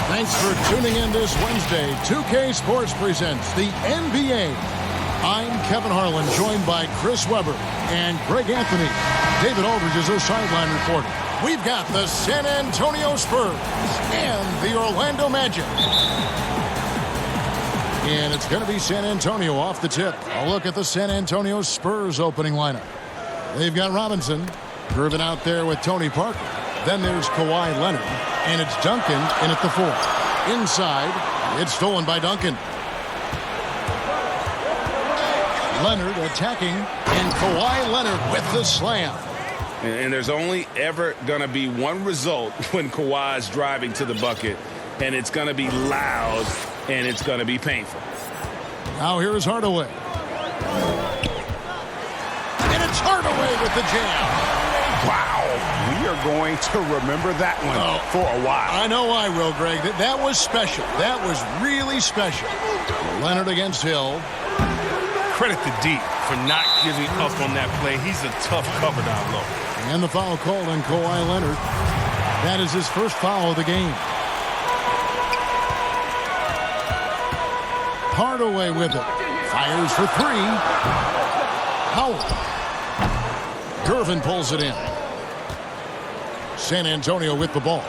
Thanks for tuning in this Wednesday. 2K Sports presents the NBA. I'm Kevin Harlan, joined by Chris Webber and Greg Anthony. David Aldridge is our sideline reporter. We've got the San Antonio Spurs and the Orlando Magic. And it's going to be San Antonio off the tip. A look at the San Antonio Spurs opening lineup. They've got Robinson, grooving out there with Tony Parker. Then there's Kawhi Leonard, and it's Duncan in at the 4. Inside, it's stolen by Duncan. Leonard attacking, and Kawhi Leonard with the slam. And there's only ever going to be one result when Kawhi's driving to the bucket, and it's going to be loud, and it's going to be painful. Now here's Hardaway. And it's Hardaway with the jam. Wow, we are going to remember that one for a while. I know I will, Greg. That was special. That was really special. Leonard against Hill. Credit to D for not giving up on that play. He's a tough cover down low. And the foul called on Kawhi Leonard. That is his first foul of the game. Hardaway with it. Fires for 3. Howard. Gervin pulls it in. San Antonio with the ball.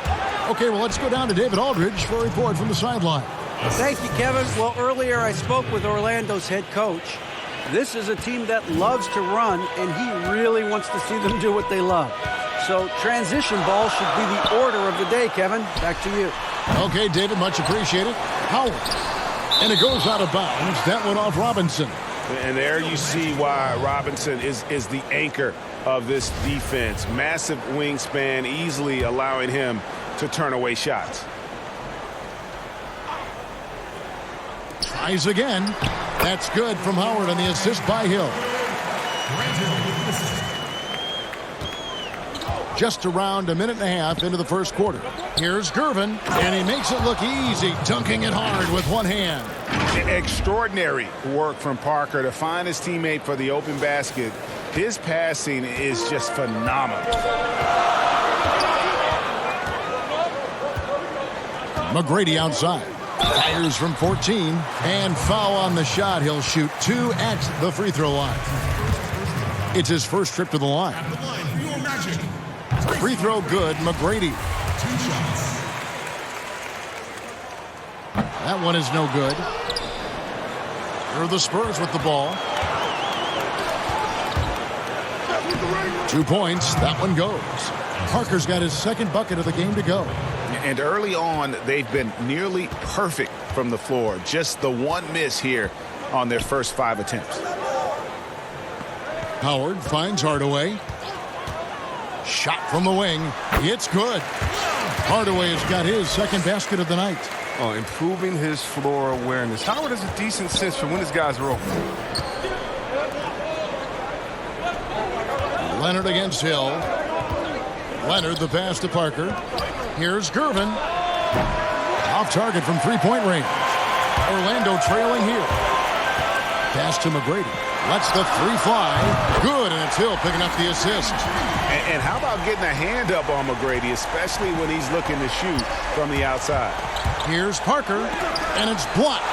Okay, well, let's go down to David Aldridge for a report from the sideline. Thank you, Kevin. Well, earlier I spoke with Orlando's head coach. This is a team that loves to run, and he really wants to see them do what they love. So transition ball should be the order of the day, Kevin. Back to you. Okay, David, much appreciated. Howard. And it goes out of bounds. That went off Robinson. And there you see why Robinson is the anchor of this defense. Massive wingspan, easily allowing him to turn away shots. Tries again. That's good from Howard on the assist by Hill. Just around a minute and a half into the first quarter. Here's Gervin, and he makes it look easy, dunking it hard with one hand. Extraordinary work from Parker to find his teammate for the open basket. His passing is just phenomenal. McGrady outside. Fires from 14. And foul on the shot. He'll shoot 2 at the free throw line. It's his first trip to the line. Free throw good, McGrady. That one is no good. Here are the Spurs with the ball. 2 points. That one goes. Parker's got his second bucket of the game to go. And early on, they've been nearly perfect from the floor. Just the one miss here on their first 5 attempts. Howard finds Hardaway. Shot from the wing. It's good. Hardaway has got his second basket of the night. Improving his floor awareness. Howard has a decent sense for when his guys are open. Leonard against Hill. Leonard the pass to Parker. Here's Gervin. Off target from three-point range. Orlando trailing here. Pass to McGrady. Lets the 3 fly. Good, and it's Hill picking up the assist. And how about getting a hand up on McGrady, especially when he's looking to shoot from the outside. Here's Parker, and it's blocked.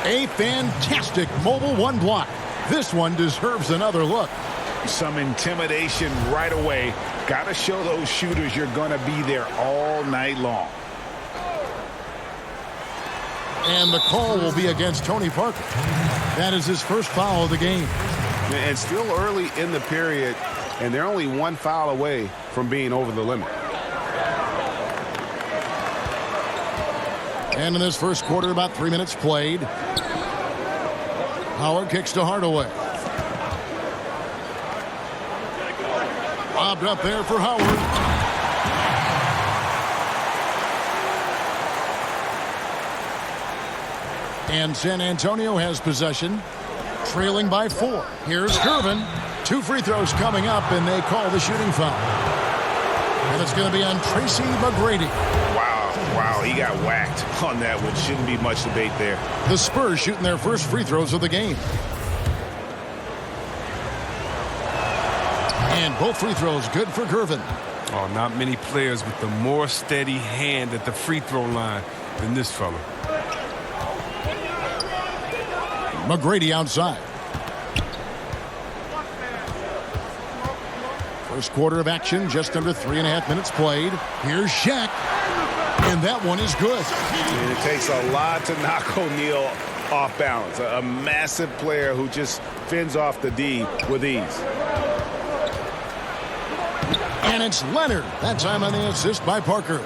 A fantastic mobile 1 block. This one deserves another look. Some intimidation right away. Got to show those shooters you're going to be there all night long. And the call will be against Tony Parker. That is his first foul of the game. And still early in the period, and they're only 1 foul away from being over the limit. And in this first quarter, about 3 minutes played. Howard kicks to Hardaway. Lobbed up there for Howard. And San Antonio has possession, trailing by 4. Here's Gervin. 2 free throws coming up, and they call the shooting foul. And it's going to be on Tracy McGrady. Wow, he got whacked on that one. Shouldn't be much debate there. The Spurs shooting their first free throws of the game. And both free throws good for Gervin. Oh, not many players with the more steady hand at the free throw line than this fella. McGrady outside. First quarter of action, just under 3.5 minutes played. Here's Shaq, and that one is good. And it takes a lot to knock O'Neal off balance. A massive player who just fends off the D with ease. And it's Leonard. That time on the assist by Parker.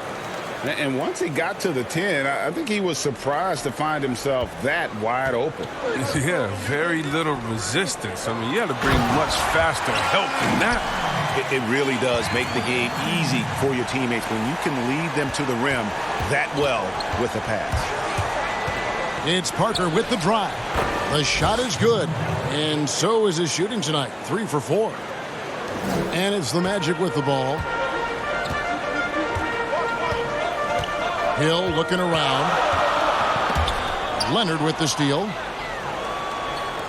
And once he got to the 10, I think he was surprised to find himself that wide open. Yeah, very little resistance. I mean, you had to bring much faster help than that. It really does make the game easy for your teammates when you can lead them to the rim that well with the pass. It's Parker with the drive. The shot is good, and so is his shooting tonight. 3 for 4. And it's the Magic with the ball. Hill looking around. Leonard with the steal.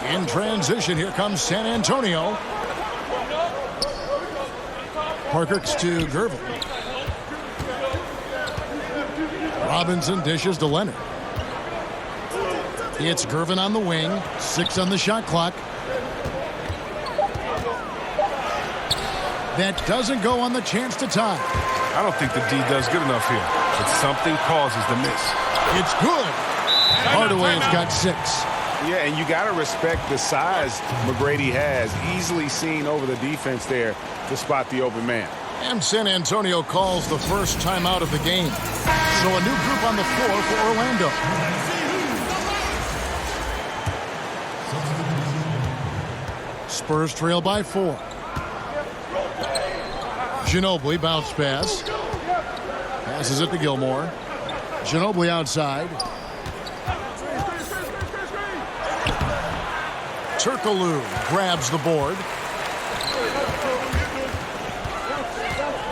In transition, here comes San Antonio. Parker to Gervin. Robinson dishes to Leonard. It's Gervin on the wing. 6 on the shot clock. That doesn't go on the chance to tie. I don't think the D does good enough here, but something causes the miss. It's good. Hardaway's got 6. Yeah, and you got to respect the size McGrady has. Easily seen over the defense there to spot the open man. And San Antonio calls the first timeout of the game. So a new group on the floor for Orlando. Spurs trail by 4. Ginobili bounce pass. Passes it to Gilmore. Ginobili outside. Turkoglu grabs the board.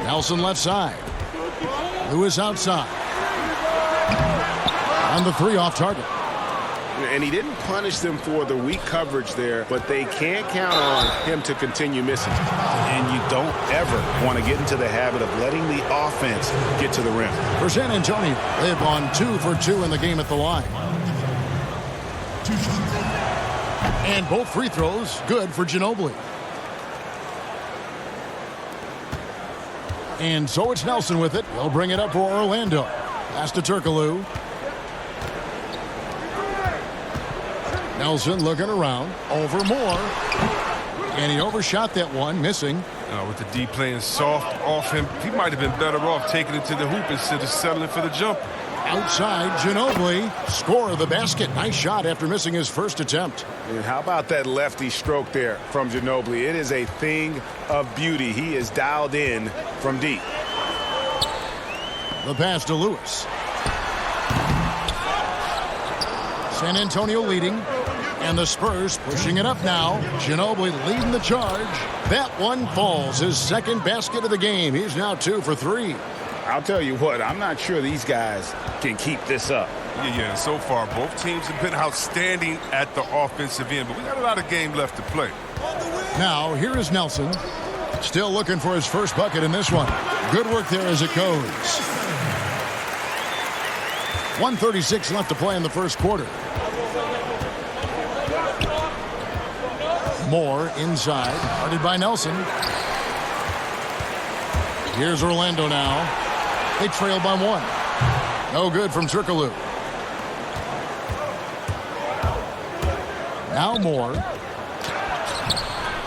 Nelson left side. Lewis outside. On the 3 off target. And he didn't punish them for the weak coverage there, but they can't count on him to continue missing. And you don't ever want to get into the habit of letting the offense get to the rim. For San Antonio, they've gone 2 for 2 in the game at the line. And both free throws good for Ginobili. And so it's Nelson with it. He'll bring it up for Orlando. Pass to Turkoglu. Nelson looking around. Over Moore. And he overshot that one, missing. With the D playing soft off him, he might have been better off taking it to the hoop instead of settling for the jump. Outside, Ginobili. Score of the basket. Nice shot after missing his first attempt. And how about that lefty stroke there from Ginobili? It is a thing of beauty. He is dialed in from deep. The pass to Lewis. San Antonio leading. And the Spurs pushing it up now. Ginobili leading the charge. That one falls. His second basket of the game. He's now 2 for 3. I'll tell you what, I'm not sure these guys can keep this up. Yeah, so far both teams have been outstanding at the offensive end, but we got a lot of game left to play. Now, here is Nelson. Still looking for his first bucket in this one. Good work there as it goes. 1:36 left to play in the first quarter. Moore inside, guarded by Nelson. Here's Orlando now. They trail by 1. No good from Turkoglu. Now Moore.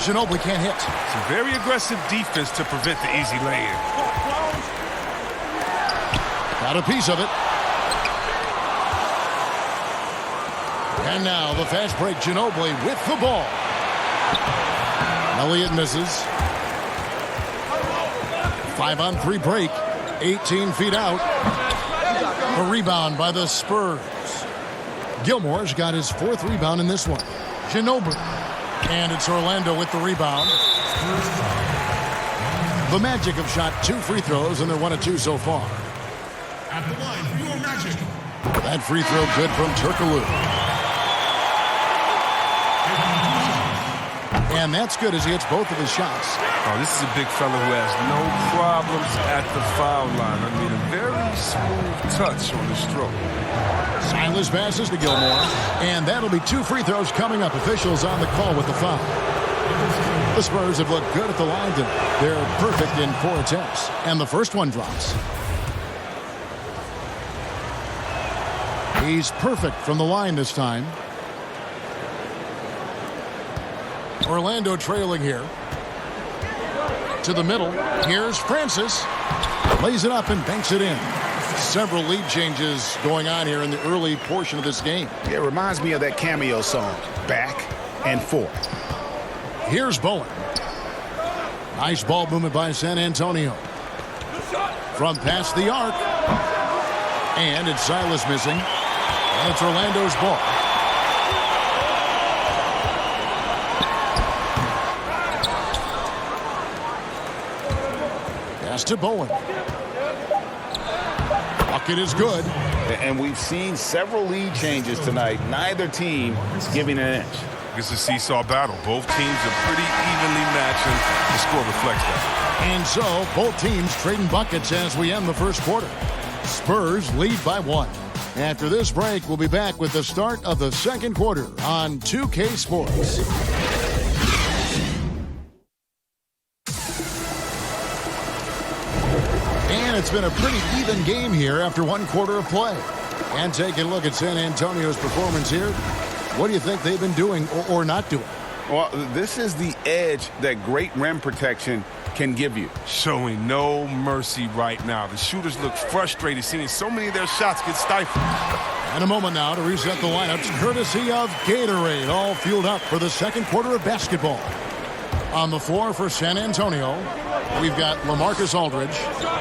Ginobili can't hit. It's a very aggressive defense to prevent the easy lay-in. Got a piece of it. And now the fast break. Ginobili with the ball. Elliott misses. 5-on-3 break. 18 feet out. A rebound by the Spurs. Gilmore's got his 4th rebound in this one. Ginobili. And it's Orlando with the rebound. The Magic have shot 2 free throws, and they're 1 of 2 so far. At the line for your Magic. That free throw good from Turkoglu. And that's good as he hits both of his shots. Oh, this is a big fella who has no problems at the foul line. I mean, a very smooth touch on the stroke. Silas passes to Gilmore. And that'll be 2 free throws coming up. Officials on the call with the foul. The Spurs have looked good at the line tonight. They're perfect in 4 attempts. And the first one drops. He's perfect from the line this time. Orlando trailing here. To the middle. Here's Francis. Lays it up and banks it in. Several lead changes going on here in the early portion of this game. It reminds me of that cameo song, Back and Forth. Here's Bowen. Nice ball movement by San Antonio. From past the arc. And it's Silas missing. And it's Orlando's ball. Pass to Bowen. Bucket is good. And we've seen several lead changes tonight. Neither team is giving an inch. It's a seesaw battle. Both teams are pretty evenly matched, and the score reflects that. And so, both teams trading buckets as we end the first quarter. Spurs lead by 1. After this break, we'll be back with the start of the second quarter on 2K Sports. And it's been a pretty even game here after 1 quarter of play. And taking a look at San Antonio's performance here, what do you think they've been doing or not doing? Well, this is the edge that great rim protection can give you. Showing no mercy right now. The shooters look frustrated, seeing so many of their shots get stifled. And a moment now to reset the lineups, courtesy of Gatorade, all fueled up for the second quarter of basketball. On the floor for San Antonio, we've got Lamarcus Aldridge,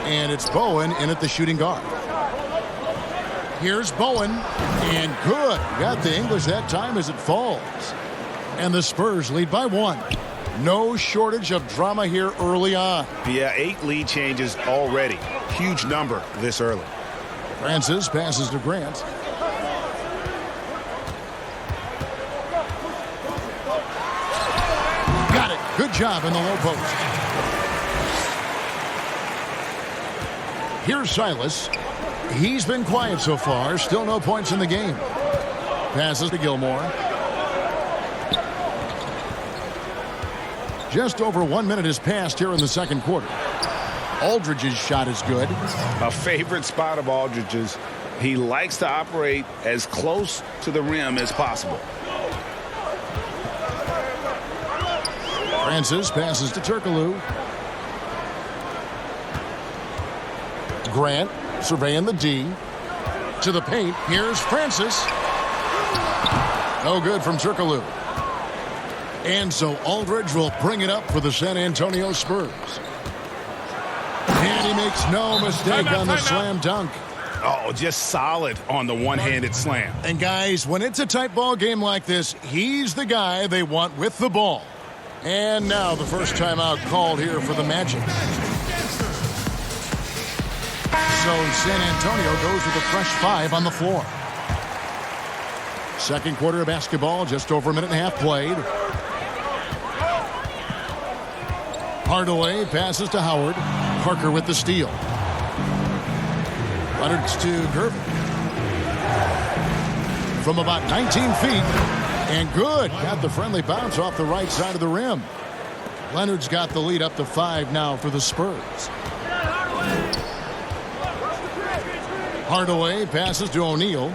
and it's Bowen in at the shooting guard. Here's Bowen, and good. Got the English that time as it falls. And the Spurs lead by 1. No shortage of drama here early on. Yeah, 8 lead changes already. Huge number this early. Francis passes to Grant. Got it. Good job in the low post. Here's Silas. He's been quiet so far. Still no points in the game. Passes to Gilmore. Just over 1 minute has passed here in the second quarter. Aldridge's shot is good. A favorite spot of Aldridge's. He likes to operate as close to the rim as possible. Francis passes to Turkoglu. Grant surveying the D. To the paint. Here's Francis. No good from Turkoglu. And so Aldridge will bring it up for the San Antonio Spurs. And he makes no mistake on the slam dunk. Oh, just solid on the one-handed slam. And guys, when it's a tight ball game like this, he's the guy they want with the ball. And now the first timeout called here for the Magic. So San Antonio goes with a fresh 5 on the floor. Second quarter of basketball, just over a minute and a half played. Hardaway passes to Howard. Parker with the steal. Leonard's to Gervin. From about 19 feet. And good. Got the friendly bounce off the right side of the rim. Leonard's got the lead up to 5 now for the Spurs. Hardaway passes to O'Neal.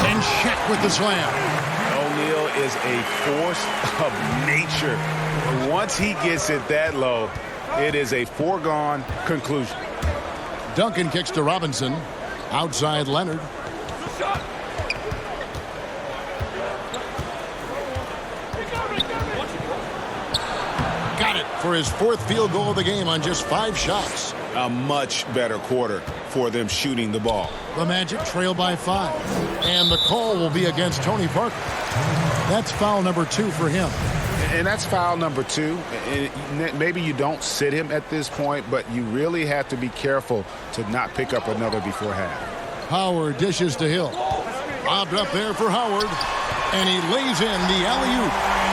And Shaq with the slam. O'Neal is a force of nature. Once he gets it that low, it is a foregone conclusion. Duncan kicks to Robinson. Outside Leonard. Got it for his 4th field goal of the game on just 5 shots. A much better quarter for them shooting the ball. The Magic trail by 5. And the call will be against Tony Parker. That's foul number 2 for him. And that's foul number 2. And maybe you don't sit him at this point, but you really have to be careful to not pick up another before half. Howard dishes to Hill. Lobbed up there for Howard. And he lays in the alley-oop.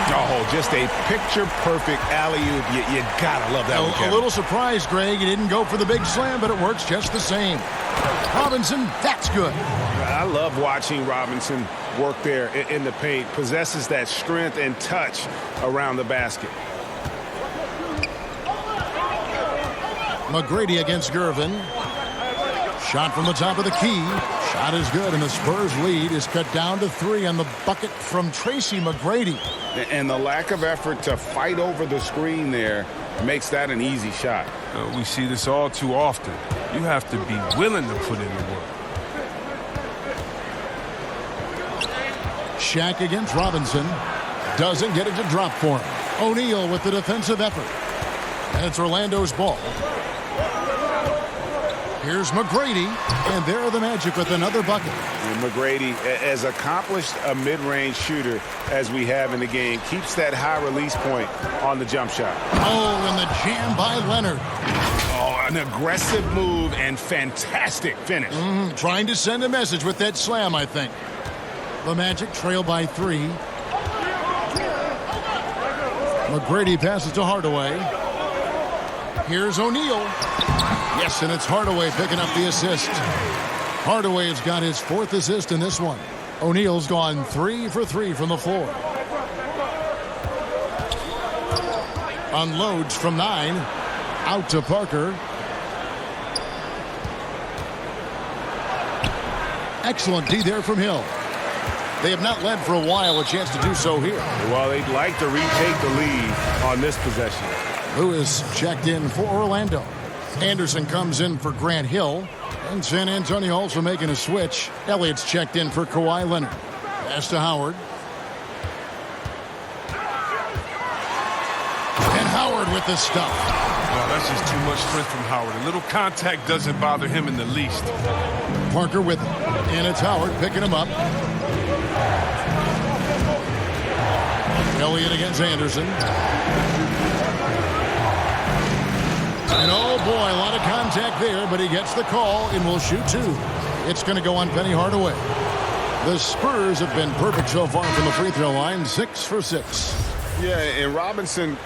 Oh, just a picture-perfect alley-oop. You gotta love that one, Kevin. A little surprised, Greg. He didn't go for the big slam, but it works just the same. Robinson, that's good. I love watching Robinson work there in the paint. Possesses that strength and touch around the basket. McGrady against Gervin. Shot from the top of the key. Shot is good, and the Spurs lead is cut down to 3 on the bucket from Tracy McGrady. And the lack of effort to fight over the screen there makes that an easy shot. We see this all too often. You have to be willing to put in the work. Shaq against Robinson. Doesn't get it to drop for him. O'Neal with the defensive effort. And it's Orlando's ball. Here's McGrady, and there are the Magic with another bucket. And McGrady, as accomplished a mid-range shooter as we have in the game, keeps that high release point on the jump shot. Oh, and the jam by Leonard. Oh, an aggressive move and fantastic finish. Trying to send a message with that slam, I think. The Magic trail by 3. McGrady passes to Hardaway. Here's O'Neal. Yes, and it's Hardaway picking up the assist. Hardaway has got his 4th assist in this one. O'Neal's gone 3 for 3 from the floor. Unloads from 9. Out to Parker. Excellent D there from Hill. They have not led for a while. A chance to do so here. Well, they'd like to retake the lead on this possession. Lewis checked in for Orlando. Anderson comes in for Grant Hill. And San Antonio also making a switch. Elliott's checked in for Kawhi Leonard. Pass to Howard. And Howard with the stuff. Well, that's just too much strength from Howard. A little contact doesn't bother him in the least. Parker with him. And it's Howard picking him up. Elliott against Anderson. And oh boy, a lot of contact there, but he gets the call and will shoot 2. It's going to go on Penny Hardaway. The Spurs have been perfect so far from the free throw line, 6 for 6. Yeah, and Robinson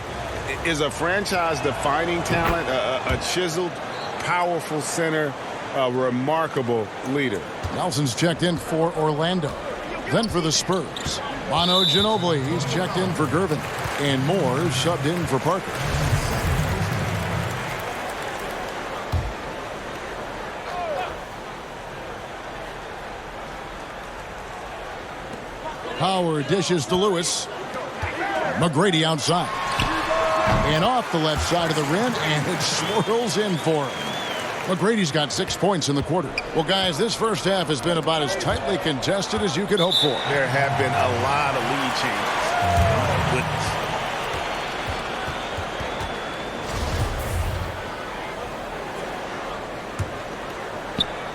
is a franchise-defining talent, a chiseled, powerful center, a remarkable leader. Nelson's checked in for Orlando. Then for the Spurs, Manu Ginobili, he's checked in for Gervin. And Moore subbed in for Parker. Howard dishes to Lewis. McGrady outside. And off the left side of the rim, and it swirls in for him. McGrady's got 6 points in the quarter. Well, guys, this first half has been about as tightly contested as you could hope for. There have been a lot of lead changes.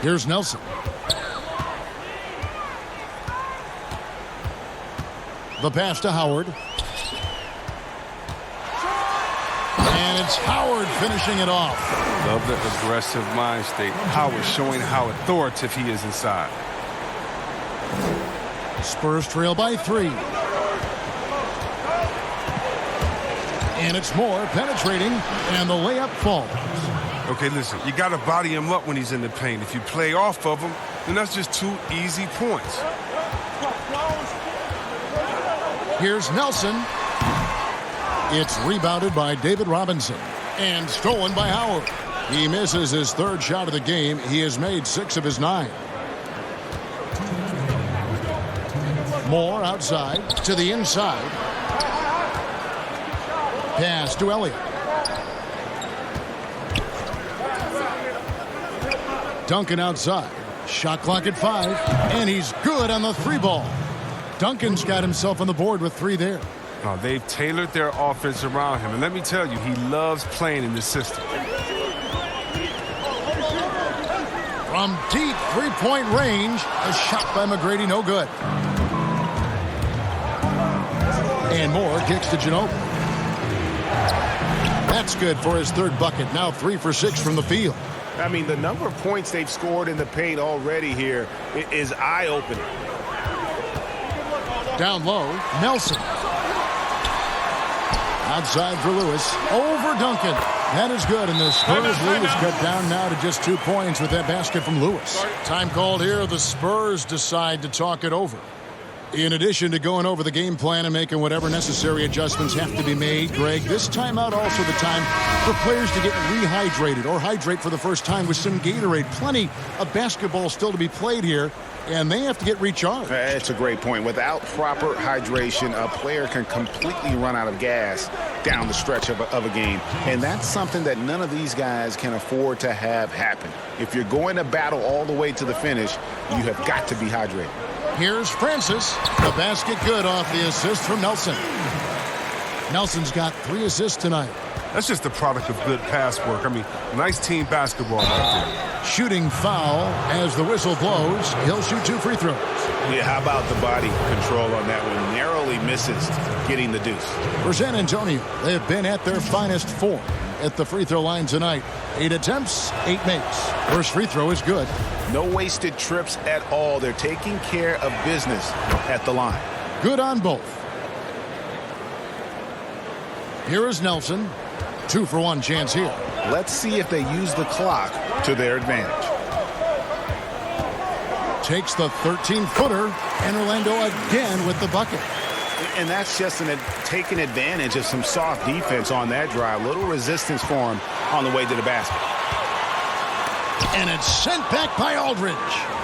Here's Nelson. The pass to Howard. And it's Howard finishing it off. Love the aggressive mind state. Howard showing how authoritative he is inside. Spurs trail by 3. And it's Moore penetrating, and the layup falls. Okay, listen, you got to body him up when he's in the paint. If you play off of him, then that's just 2 easy points. Here's Nelson. It's rebounded by David Robinson and stolen by Howard. He misses his 3rd shot of the game. He has made 6 of his 9. Moore outside to the inside. Pass to Elliott. Duncan outside. Shot clock at 5. And he's good on the 3 ball. Duncan's got himself on the board with 3 there. Oh, they've tailored their offense around him. And let me tell you, he loves playing in this system. From deep 3-point range, a shot by McGrady, no good. And Moore kicks to Ginobili. That's good for his 3rd bucket. Now 3 for 6 from the field. I mean, the number of points they've scored in the paint already here is eye-opening. Down low, Nelson. Outside for Lewis. Over Duncan. That is good, and the Spurs lead is cut down now to just 2 points with that basket from Lewis. Time called here. The Spurs decide to talk it over. In addition to going over the game plan and making whatever necessary adjustments have to be made, Greg, this timeout also the time for players to get rehydrated or hydrate for the first time with some Gatorade. Plenty of basketball still to be played here, and they have to get recharged. That's a great point. Without proper hydration, a player can completely run out of gas down the stretch of a game, and that's something that none of these guys can afford to have happen. If you're going to battle all the way to the finish, you have got to be hydrated. Here's Francis. The basket good off the assist from Nelson. Nelson's got 3 assists tonight. That's just the product of good pass work. I mean, nice team basketball right there. Shooting foul as the whistle blows. He'll shoot 2 free throws. Yeah, how about the body control on that one? Narrowly misses getting the deuce. For San Antonio, they have been at their finest form at the free throw line tonight. 8 attempts, 8 makes. First free throw is good. No wasted trips at all. They're taking care of business at the line. Good on both. Here is Nelson. 2 for 1 chance here. Let's see if they use the clock to their advantage. Takes the 13-footer, and Orlando again with the bucket. And that's just taking advantage of some soft defense on that drive. Little resistance for him on the way to the basket. And it's sent back by Aldridge.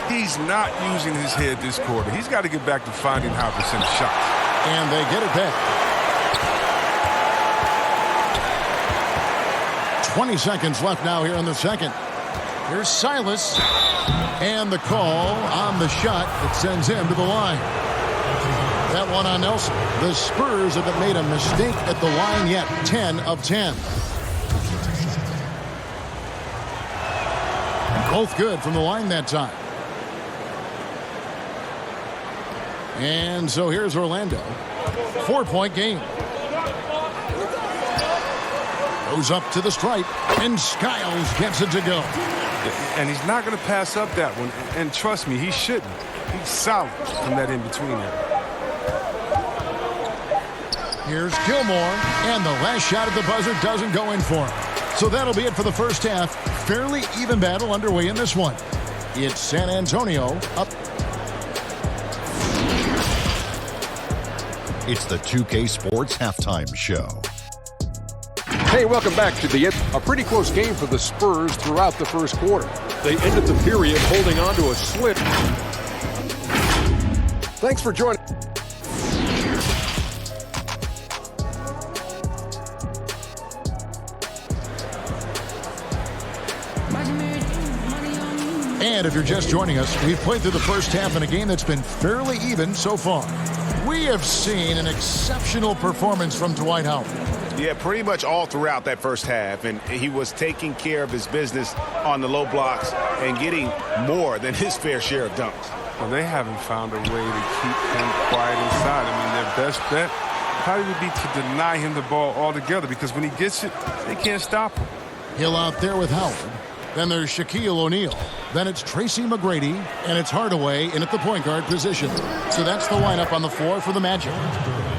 He's not using his head this quarter. He's got to get back to finding how to send shots. And they get it back. 20 seconds left now here in the second. Here's Silas. And the call on the shot that sends him to the line. That one on Nelson. The Spurs haven't made a mistake at the line yet. 10 of 10. Both good from the line that time. And so here's Orlando. 4-point game. Goes up to the stripe, and Skiles gets it to go. And he's not going to pass up that one. And trust me, he shouldn't. He's solid from that in-between there. Here's Gilmore, and the last shot at the buzzer doesn't go in for him. So that'll be it for the first half. Fairly even battle underway in this one. It's San Antonio up. It's the 2K Sports Halftime Show. Hey, welcome back to a pretty close game for the Spurs throughout the first quarter. They ended the period holding on to a slit. Thanks for joining. And if you're just joining us, we've played through the first half in a game that's been fairly even so far. We have seen an exceptional performance from Dwight Howard. Yeah, pretty much all throughout that first half, and he was taking care of his business on the low blocks and getting more than his fair share of dunks. Well, they haven't found a way to keep him quiet inside. I mean, their best bet probably would be to deny him the ball altogether, because when he gets it, they can't stop him. Hill out there with Howard. Then there's Shaquille O'Neal. Then it's Tracy McGrady, and it's Hardaway in at the point guard position. So that's the lineup on the floor for the Magic.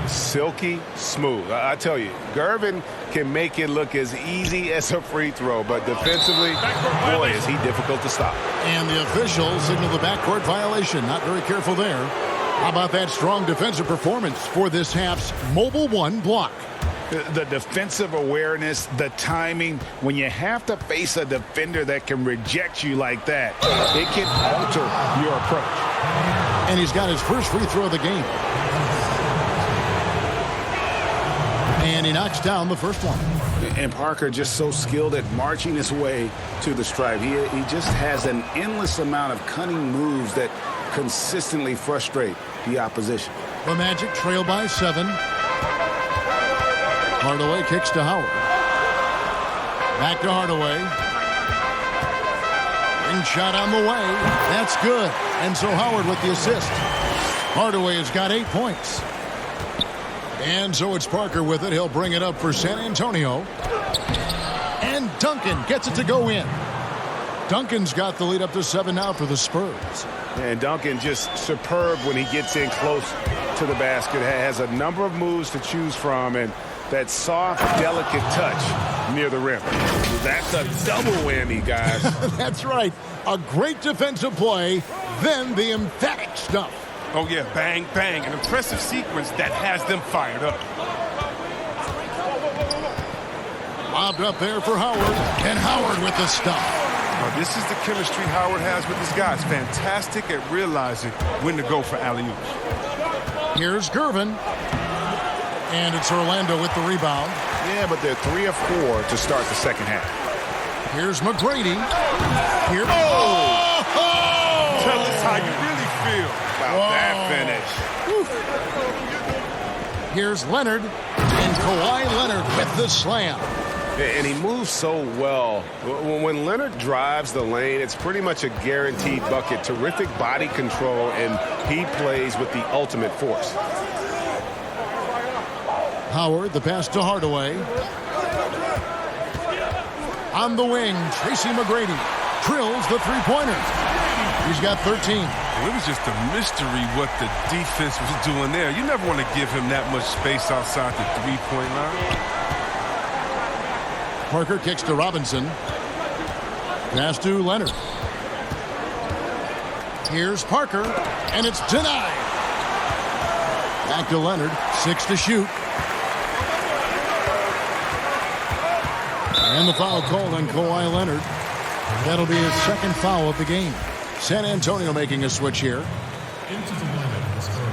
Silky smooth. I tell you, Gervin can make it look as easy as a free throw, but defensively, boy, is he difficult to stop. And the officials signal the backcourt violation. Not very careful there. How about that strong defensive performance for this half's Mobile One block? The defensive awareness, the timing, when you have to face a defender that can reject you like that, it can alter your approach. And he's got his first free throw of the game. And he knocks down the first one. And Parker just so skilled at marching his way to the stripe. He just has an endless amount of cunning moves that consistently frustrate the opposition. The Magic trail by 7. Hardaway kicks to Howard. Back to Hardaway. Ring shot on the way. That's good. And so Howard with the assist. Hardaway has got 8 points. And so it's Parker with it. He'll bring it up for San Antonio. And Duncan gets it to go in. Duncan's got the lead up to 7 now for the Spurs. And Duncan just superb when he gets in close to to the basket, has a number of moves to choose from, and that soft, delicate touch near the rim. That's a double whammy, guys. That's right. A great defensive play, then the emphatic stuff. Oh, yeah, bang, bang. An impressive sequence that has them fired up. Lobbed up there for Howard, and Howard with the stuff. Well, this is the chemistry Howard has with his guys. Fantastic at realizing when to go for alley-oops. Here's Gervin. And it's Orlando with the rebound. Yeah, but they're 3 of 4 to start the second half. Here's McGrady. Here. Oh! Tell us how you really feel about that finish. Whew. Here's Leonard. And Kawhi Leonard with the slam. And he moves so well. When Leonard drives the lane, it's pretty much a guaranteed bucket. Terrific body control, and he plays with the ultimate force. Howard, the pass to Hardaway. On the wing, Tracy McGrady drills the three-pointer. He's got 13. It was just a mystery what the defense was doing there. You never want to give him that much space outside the three-point line. Parker kicks to Robinson. Pass to Leonard. Here's Parker, and it's denied. Back to Leonard, 6 to shoot. And the foul called on Kawhi Leonard. That'll be his second foul of the game. San Antonio making a switch here. Into the lineup, the Spurs.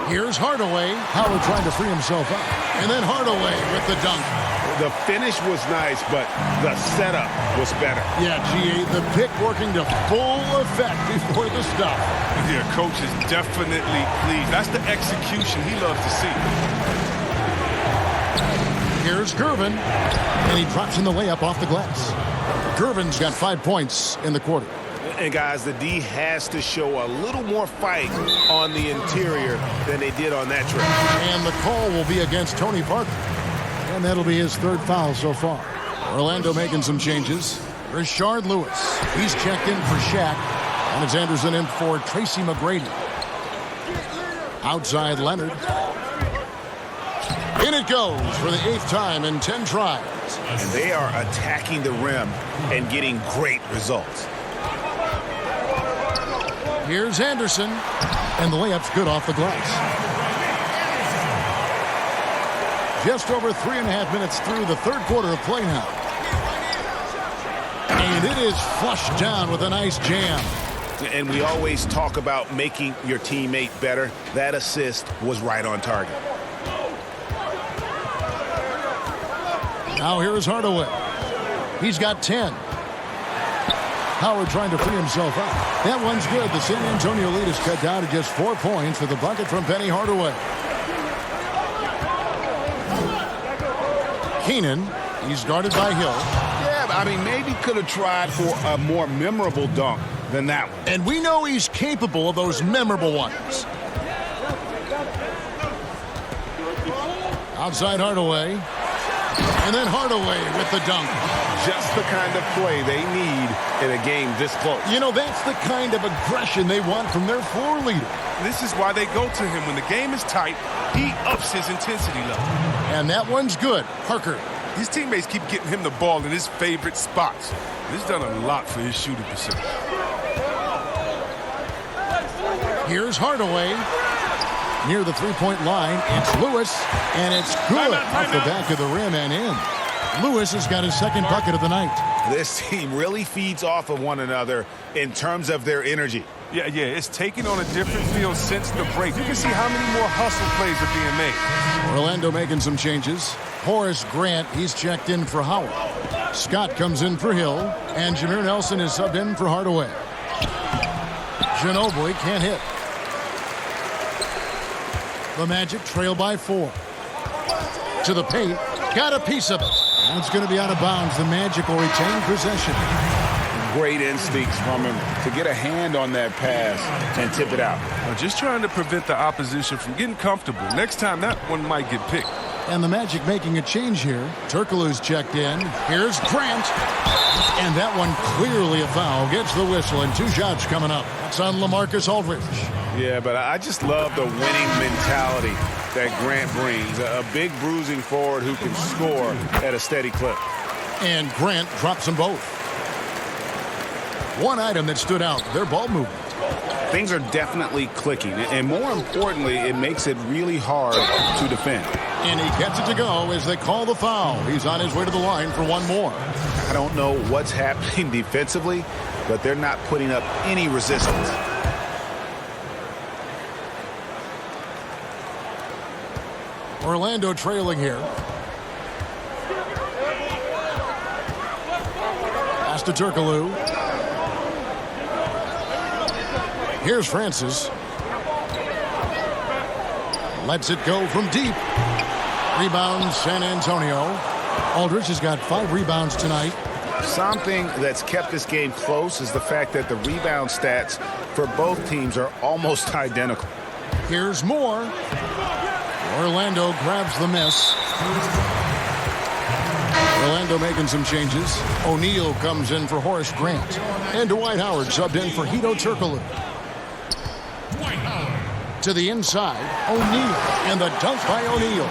Here's Hardaway. Howard trying to free himself up. And then Hardaway with the dunk. The finish was nice, but the setup was better. Yeah, G.A., the pick working to full effect before the stop. Yeah, coach is definitely pleased. That's the execution he loves to see. Here's Gervin, and he drops in the layup off the glass. Gervin's got 5 points in the quarter. And, guys, the D has to show a little more fight on the interior than they did on that trip. And the call will be against Tony Parker. And that'll be his third foul so far. Orlando making some changes. Rashard Lewis. He's checked in for Shaq. And it's Anderson in for Tracy McGrady. Outside Leonard. In it goes for the 8th time in 10 tries. And they are attacking the rim and getting great results. Here's Anderson. And the layup's good off the glass. Just over 3.5 minutes through the third quarter of play now. And it is flushed down with a nice jam. And we always talk about making your teammate better. That assist was right on target. Now here is Hardaway. He's got 10. Howard trying to free himself up. That one's good. The San Antonio lead is cut down to just 4 points with the bucket from Penny Hardaway. Keenan, he's guarded by Hill. Yeah, I mean, maybe could have tried for a more memorable dunk than that one. And we know he's capable of those memorable ones. Outside Hardaway. And then Hardaway with the dunk. Just the kind of play they need in a game this close. You know, that's the kind of aggression they want from their floor leader. This is why they go to him. When the game is tight, he ups his intensity level. And that one's good. Parker. His teammates keep getting him the ball in his favorite spots. This has done a lot for his shooting percentage. Here's Hardaway. Near the three-point line, it's Lewis, and it's good off the back of the rim and in. Lewis has got his second bucket of the night. This team really feeds off of one another in terms of their energy. Yeah, it's taken on a different feel since the break. You can see how many more hustle plays are being made. Orlando making some changes. Horace Grant, he's checked in for Howard. Scott comes in for Hill, and Jameer Nelson is subbed in for Hardaway. Ginobili can't hit. The Magic trail by 4. To the paint. Got a piece of it. That's going to be out of bounds. The Magic will retain possession. Great instincts from him to get a hand on that pass and tip it out. Just trying to prevent the opposition from getting comfortable. Next time, that one might get picked. And the Magic making a change here. Turkoglu's checked in. Here's Grant. And that one clearly a foul. Gets the whistle, and 2 shots coming up. It's on Lamarcus Aldridge. Yeah, but I just love the winning mentality that Grant brings. A big bruising forward who can score at a steady clip. And Grant drops them both. One item that stood out, their ball movement. Things are definitely clicking, and more importantly, it makes it really hard to defend. And he gets it to go as they call the foul. He's on his way to the line for one more. I don't know what's happening defensively, but they're not putting up any resistance. Orlando trailing here. Pass to Turkoglu. Here's Francis. Lets it go from deep. Rebound, San Antonio. Aldridge has got 5 rebounds tonight. Something that's kept this game close is the fact that the rebound stats for both teams are almost identical. Here's more. Orlando grabs the miss. Orlando making some changes. O'Neal comes in for Horace Grant. And Dwight Howard subbed in for Hedo Turkoglu. To the inside, O'Neal. And the dunk by O'Neal.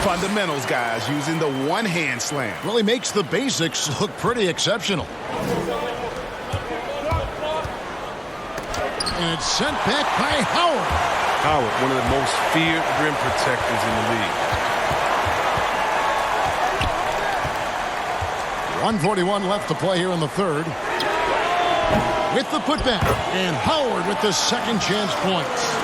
Fundamentals, guys, using the one-hand slam. Really makes the basics look pretty exceptional. And it's sent back by Howard. Howard, one of the most feared rim protectors in the league. 1:41 left to play here in the third. With the putback. And Howard with the second chance points.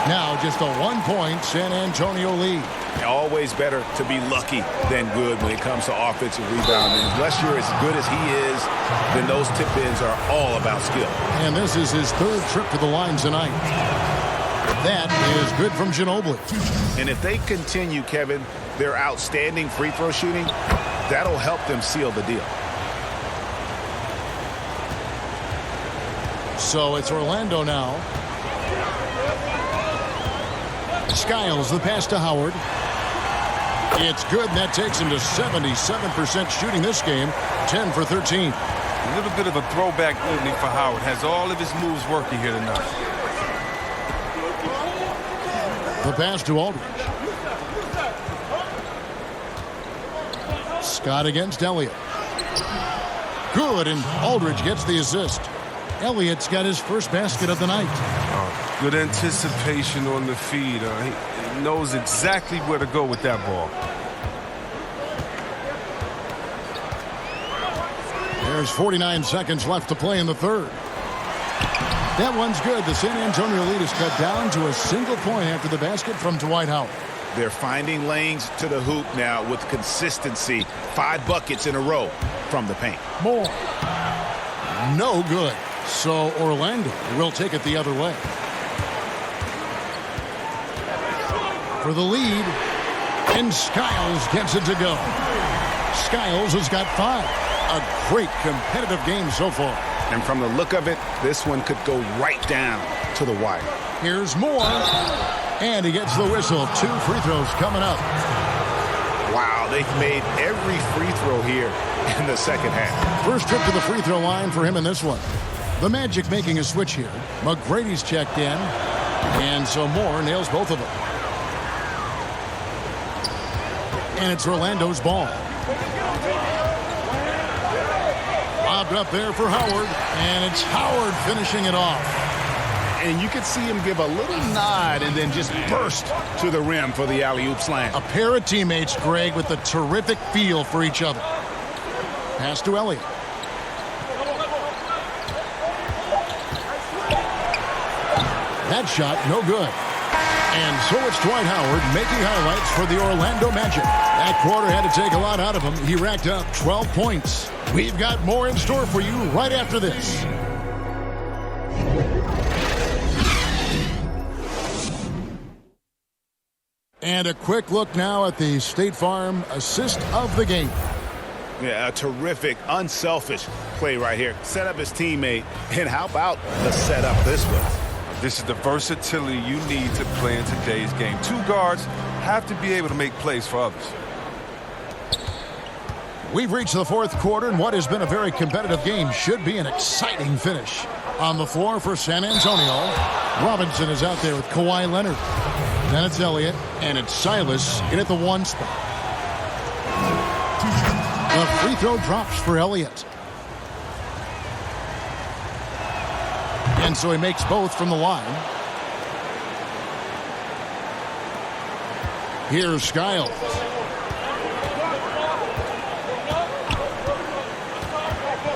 Now just a 1-point San Antonio lead. Always better to be lucky than good when it comes to offensive rebounding. Unless you're as good as he is, then those tip-ins are all about skill. And this is his 3rd trip to the line tonight. That is good from Ginobili. And if they continue, Kevin, their outstanding free throw shooting, that'll help them seal the deal. So it's Orlando now. Skiles the pass to Howard. It's good, and that takes him to 77% shooting this game, 10 for 13. A little bit of a throwback evening for Howard. Has all of his moves working here tonight. The pass to Aldridge. Scott against Elliott. Good, and Aldridge gets the assist. Elliott's got his first basket of the night. Good anticipation on the feed. He knows exactly where to go with that ball. There's 49 seconds left to play in the third. That one's good. The San Antonio lead is cut down to a single point after the basket from Dwight Howard. They're finding lanes to the hoop now with consistency. 5 buckets in a row from the paint. More. No good. So Orlando will take it the other way. For the lead, and Skiles gets it to go. Skiles has got 5. A great competitive game so far. And from the look of it, this one could go right down to the wire. Here's more. And he gets the whistle. 2 free throws coming up. Wow, they've made every free throw here in the second half. First trip to the free throw line for him in this one. The Magic making a switch here. McGrady's checked in. And so Moore nails both of them. And it's Orlando's ball. Lobbed up there for Howard. And it's Howard finishing it off. And you could see him give a little nod and then just burst to the rim for the alley-oop slam. A pair of teammates, Greg, with a terrific feel for each other. Pass to Elliott. That shot, no good. And so it's Dwight Howard making highlights for the Orlando Magic. That quarter had to take a lot out of him. He racked up 12 points. We've got more in store for you right after this. And a quick look now at the State Farm assist of the game. Yeah, a terrific, unselfish play right here. Set up his teammate. And how about the setup this was? This is the versatility you need to play in today's game. 2 guards have to be able to make plays for others. We've reached the fourth quarter, and what has been a very competitive game should be an exciting finish. On the floor for San Antonio, Robinson is out there with Kawhi Leonard. Then it's Elliott, and it's Silas in at the 1 spot. The free throw drops for Elliott. And so he makes both from the line. Here's Skiles.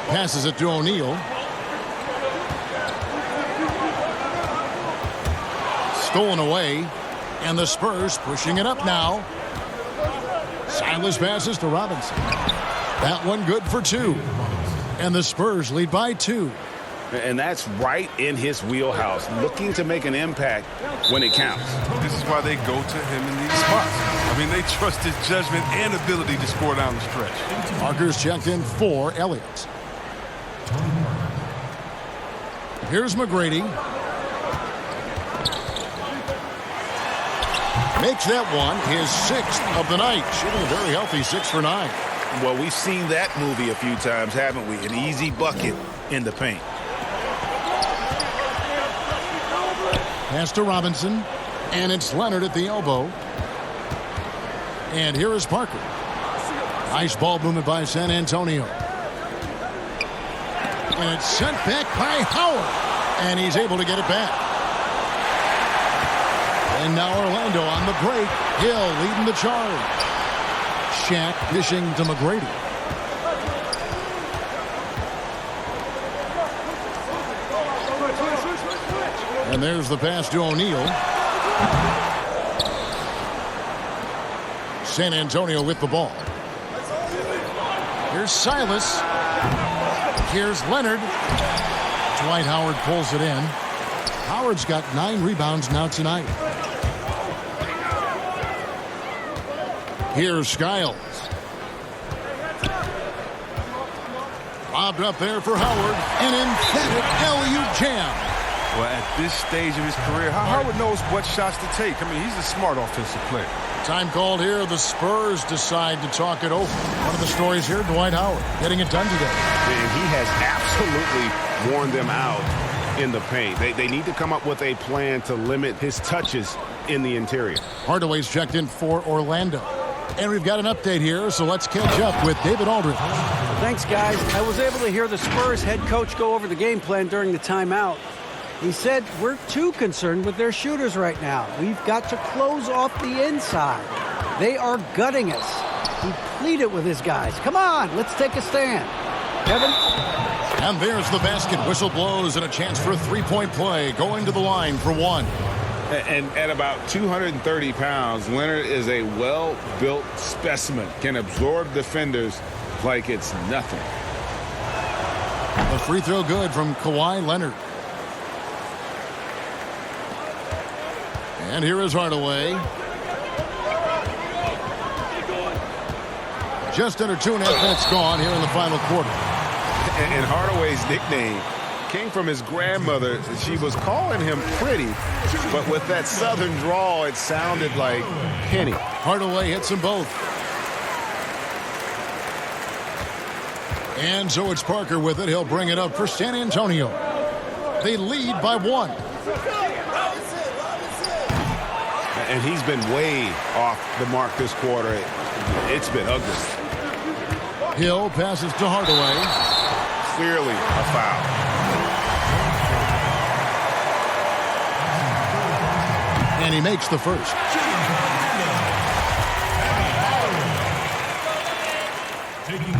Passes it to O'Neal. Stolen away. And the Spurs pushing it up now. Silas passes to Robinson. That one good for 2. And the Spurs lead by 2. And that's right in his wheelhouse, looking to make an impact when it counts. This is why they go to him in these spots. I mean, they trust his judgment and ability to score down the stretch. Markers checked in for Elliott. Here's McGrady. Makes that one his 6th of the night. Shooting a very healthy 6 for 9. Well, we've seen that movie a few times, haven't we? An easy bucket in the paint. Pass to Robinson, and it's Leonard at the elbow. And here is Parker. Nice ball movement by San Antonio. And it's sent back by Howard. And he's able to get it back. And now Orlando on the break. Hill leading the charge. Shaq dishing to McGrady. And there's the pass to O'Neal. San Antonio with the ball. Here's Silas. Here's Leonard. Dwight Howard pulls it in. Howard's got 9 rebounds now tonight. Here's Skiles. Lobbed up there for Howard. An emphatic LU jam. Well, at this stage of his career, Howard knows what shots to take. I mean, he's a smart offensive player. Time called here. The Spurs decide to talk it over. One of the stories here, Dwight Howard getting it done today. And he has absolutely worn them out in the paint. They need to come up with a plan to limit his touches in the interior. Hardaway's checked in for Orlando. And we've got an update here, so let's catch up with David Aldridge. Thanks, guys. I was able to hear the Spurs head coach go over the game plan during the timeout. He said, we're too concerned with their shooters right now. We've got to close off the inside. They are gutting us. He pleaded with his guys. Come on, let's take a stand. Kevin? And there's the basket. Whistle blows and a chance for a three-point play. Going to the line for 1. And at about 230 pounds, Leonard is a well-built specimen. Can absorb defenders like it's nothing. A free throw good from Kawhi Leonard. And here is Hardaway. Just under 2.5 minutes gone here in the final quarter. And Hardaway's nickname came from his grandmother. She was calling him pretty, but with that southern drawl, it sounded like Penny. Hardaway hits them both. And so it's Parker with it. He'll bring it up for San Antonio. They lead by 1. And he's been way off the mark this quarter. It's been ugly. Hill passes to Hardaway. Clearly a foul. And he makes the first.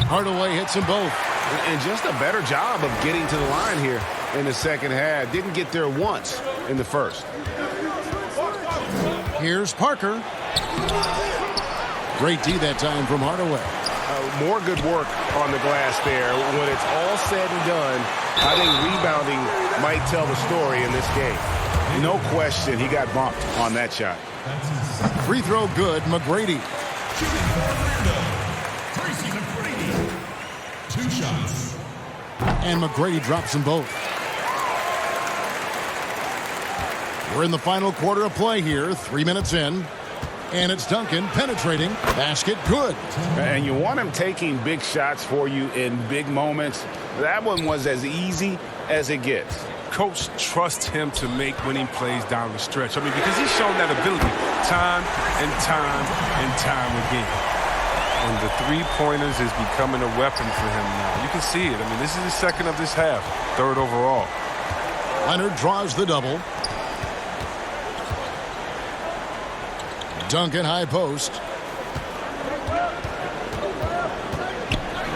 Hardaway hits them both. And just a better job of getting to the line here in the second half. Didn't get there once in the first. Here's Parker. Great D that time from Hardaway. More good work on the glass there. When it's all said and done, I think rebounding might tell the story in this game. No question, he got bumped on that shot. Free throw good, McGrady. 2 shots. And McGrady drops them both. We're in the final quarter of play here, 3 minutes in. And it's Duncan penetrating. Basket good. And you want him taking big shots for you in big moments. That one was as easy as it gets. Coach trusts him to make winning plays down the stretch. I mean, because he's shown that ability time and time and time again. And the three-pointers is becoming a weapon for him now. You can see it. I mean, this is the second of this half, third overall. Leonard draws the double. Duncan high post.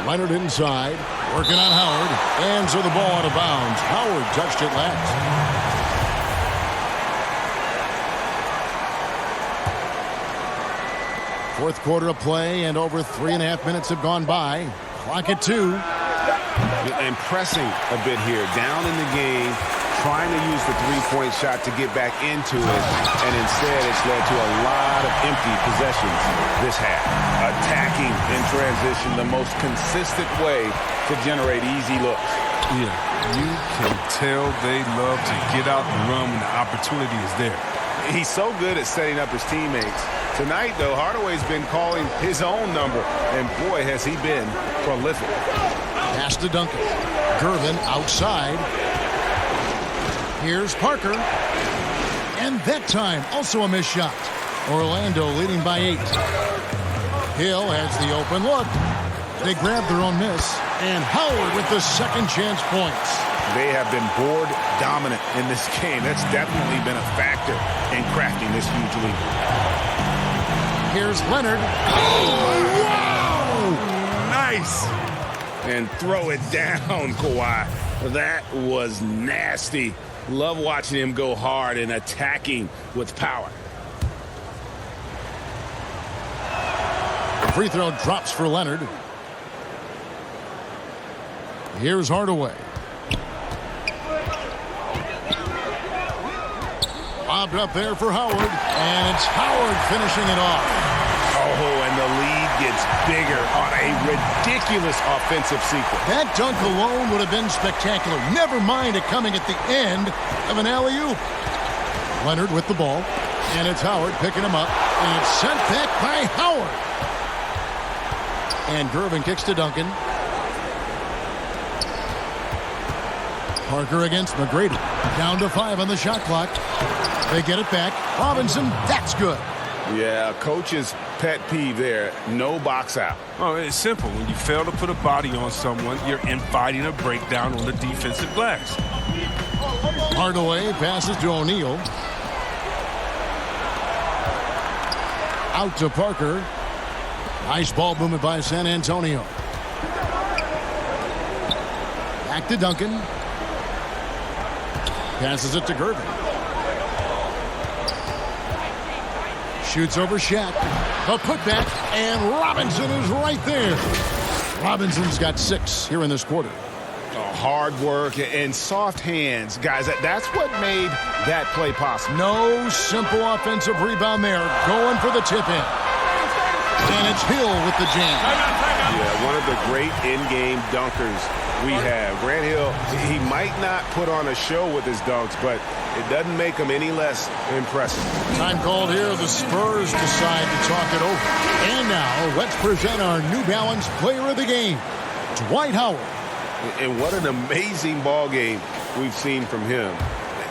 Leonard inside. Working on Howard. And so the ball out of bounds. Howard touched it last. Fourth quarter of play, and over 3.5 minutes have gone by. Clock at 2. And pressing a bit here. Down in the game. Trying to use the three-point shot to get back into it. And instead, it's led to a lot of empty possessions this half. Attacking in transition, the most consistent way to generate easy looks. Yeah, you can tell they love to get out and run when the opportunity is there. He's so good at setting up his teammates. Tonight, though, Hardaway's been calling his own number. And, boy, has he been prolific. Pass to Duncan. Gervin outside. Here's Parker. And that time, also a missed shot. Orlando leading by 8. Hill has the open look. They grab their own miss. And Howard with the second chance points. They have been board dominant in this game. That's definitely been a factor in crafting this huge lead. Here's Leonard. Oh, wow! Nice. And throw it down, Kawhi. That was nasty. Love watching him go hard and attacking with power. The free throw drops for Leonard. Here's Hardaway. Bobbed up there for Howard. And it's Howard finishing it off. Oh, and the lead gets bigger on a ridiculous offensive sequence. That dunk alone would have been spectacular. Never mind it coming at the end of an alley-oop. Leonard with the ball. And it's Howard picking him up. And it's sent back by Howard. And Gervin kicks to Duncan. Parker against McGrady. Down to 5 on the shot clock. They get it back. Robinson, that's good. Yeah, coach's pet peeve there. No box out. Oh, it's simple. When you fail to put a body on someone, you're inviting a breakdown on the defensive glass. Hardaway passes to O'Neal. Out to Parker. Nice ball movement by San Antonio. Back to Duncan. Passes it to Gervin. Shoots over Shaq. A putback, and Robinson is right there. Robinson's got 6 here in this quarter. Hard work and soft hands. Guys, that's what made that play possible. No simple offensive rebound there. Going for the tip-in. And it's Hill with the jam. Yeah, one of the great in-game dunkers we have. Grant Hill, he might not put on a show with his dunks, but it doesn't make him any less impressive. Time called here. The Spurs decide to talk it over. And now, let's present our New Balance player of the game, Dwight Howard. And what an amazing ball game we've seen from him.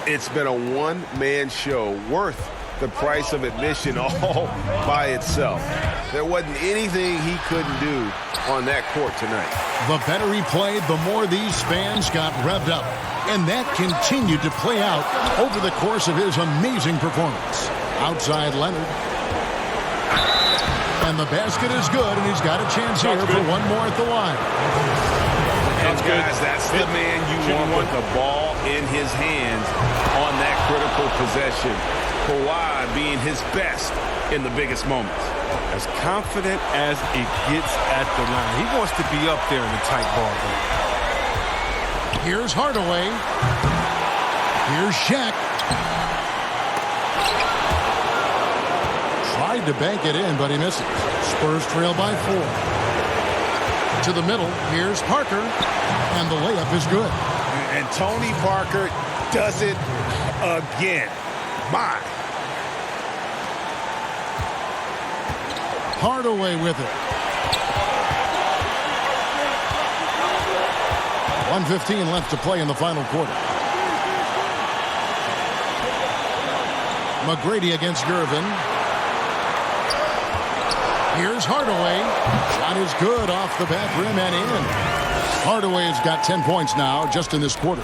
It's been a one-man show worth the price of admission all by itself. There wasn't anything he couldn't do on that court tonight. The better he played, the more these fans got revved up. And that continued to play out over the course of his amazing performance. Outside Leonard. And the basket is good, and he's got a chance here for one more at the line. And guys, that's the man you want with the ball in his hands on that critical possession. Kawhi being his best in the biggest moments. As confident as it gets at the line. He wants to be up there in the tight ball game. Here's Hardaway. Here's Shaq. Tried to bank it in, but he misses. Spurs trail by 4. To the middle, here's Parker. And the layup is good. And Tony Parker does it again. My. Hardaway with it. 1:15 left to play in the final quarter. McGrady against Gervin. Here's Hardaway. Shot is good off the back rim and in. Hardaway's got 10 points now just in this quarter.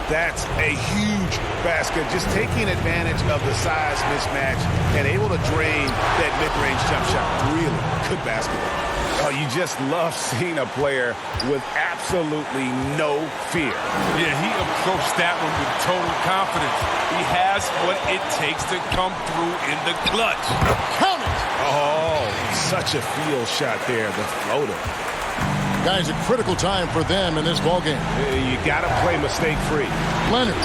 That's a huge basket. Just taking advantage of the size mismatch and able to drain that mid-range jump shot. Really good basketball. Oh, you just love seeing a player with absolutely no fear. Yeah, he approached that one with total confidence. He has what it takes to come through in the clutch. Count it! Oh, such a field shot there, the floater. Guys, a critical time for them in this ballgame. You got to play mistake-free. Leonard.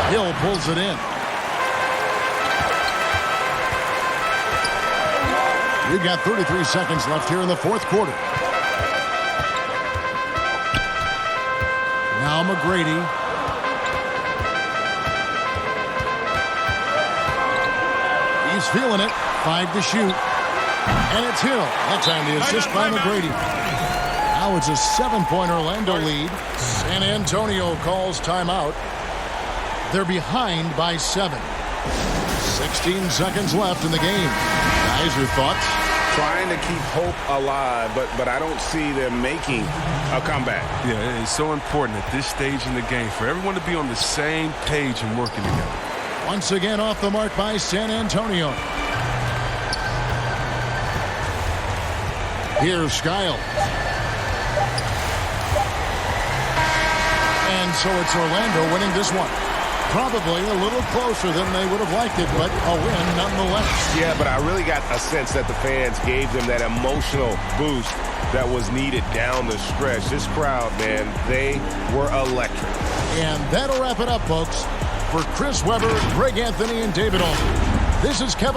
Hill pulls it in. We've got 33 seconds left here in the fourth quarter. Now McGrady. He's feeling it. 5 to shoot. And it's Hill. That time the assist by McGrady. Now it's a 7-point Orlando lead. San Antonio calls timeout. They're behind by 7. 16 seconds left in the game. Guys, your thoughts? Trying to keep hope alive, but I don't see them making a comeback. Yeah, it's so important at this stage in the game for everyone to be on the same page and working together. Once again off the mark by San Antonio. Here's Skiles. And so it's Orlando winning this one. Probably a little closer than they would have liked it, but a win nonetheless. Yeah, but I really got a sense that the fans gave them that emotional boost that was needed down the stretch. This crowd, man, they were electric. And that'll wrap it up, folks. For Chris Webber, Greg Anthony, and David Aldridge, this is Kevin.